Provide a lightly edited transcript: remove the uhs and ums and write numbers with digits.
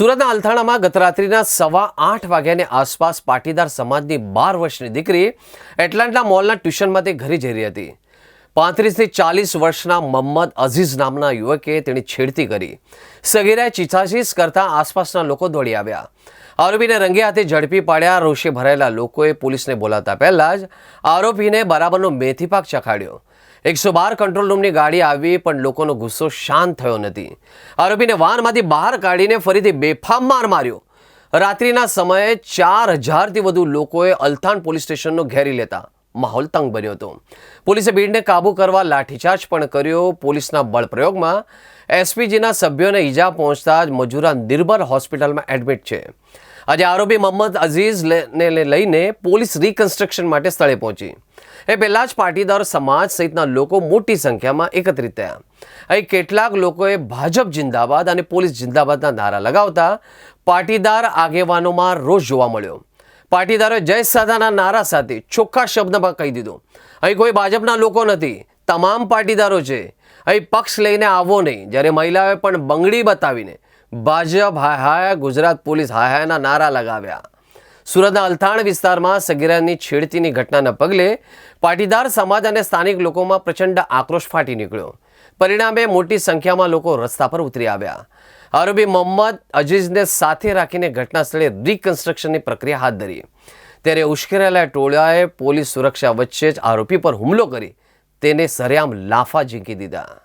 સુરતના અલથાણામાં ગત રાત્રિના 8:15 વાગ્યાની આસપાસ પાટીદાર સમાજની 12 વર્ષની દીકરી એટલાન્ટા મોલના ટ્યુશનમાંથી ઘરે જઈ રહી હતી। 35 થી 40 વર્ષના મોહમ્મદ અઝીઝ નામના યુવકે તેની છેડતી કરી। સગીરાએ ચીસાચીસ કરતા આસપાસના લોકો દોડી આવ્યા। આરોપીને રંગે હાથે ઝડપી પાડ્યા। રોષે ભરાયેલા લોકોએ પોલીસને બોલાવતા પહેલા જ આરોપીને બરાબરનો મેથીપાક ચખાડ્યો। 112 કંટ્રોલ રૂમની ગાડી આવી પણ લોકોનો ગુસ્સો શાંત થયો નથી। આરોપીને વાનમાંથી બહાર કાઢીને ફરીથી બેફામ માર માર્યો। રાત્રિના સમયે 4000થી વધુ લોકોએ અલથાણ પોલીસ સ્ટેશનનો ઘેરી લેતા માહોલ તંગ બન્યો હતો। પોલીસે ભીડને કાબૂ કરવા લાઠીચાર્જ પણ કર્યો। પોલીસના બળપ્રયોગમાં એસપીજીના સભ્યોને ઈજા પહોંચતા જ મજૂરા નિર્ભર હોસ્પિટલમાં એડમિટ છે। આજે આરોપી મોહમ્મદ અઝીઝને લઈને પોલીસ રિકન્સ્ટ્રક્શન માટે સ્થળે પહોંચી। એ પહેલાં જ પાટીદાર સમાજ સહિતના લોકો મોટી સંખ્યામાં એકત્રિત થયા। અહીં કેટલાક લોકોએ ભાજપ જિંદાબાદ અને પોલીસ જિંદાબાદના નારા લગાવતા પાટીદાર આગેવાનોમાં રોષ જોવા મળ્યો। પાટીદારોએ જય સાદાના નારા સાથે ચોખ્ખા શબ્દમાં કહી દીધું, અહીં કોઈ ભાજપના લોકો નથી, તમામ પાટીદારો છે, અહીં પક્ષ લઈને આવો નહીં। જ્યારે મહિલાઓએ પણ બંગડી બતાવીને ભાજપ હાય હાય, ગુજરાત પોલીસ હાય હાયના નારા લગાવ્યા। સુરતના અલથાણ વિસ્તારમાં સગીરાની છેડતીની ઘટનાના પગલે પાટીદાર સમાજ અને સ્થાનિક લોકોમાં પ્રચંડ આક્રોશ ફાટી નીકળ્યો। પરિણામે મોટી સંખ્યામાં લોકો રસ્તા પર ઉતરી આવ્યા। આરોપી મોહમ્મદ અઝીઝને સાથે રાખીને ઘટના સ્થળે રિકન્સ્ટ્રક્શનની પ્રક્રિયા હાથ ધરી। ત્યારે ઉશ્કેરાયેલા ટોળાએ પોલીસ સુરક્ષા વચ્ચે જ આરોપી પર હુમલો કરી તેને સરેઆમ લાફા ઝીંકી દીધા।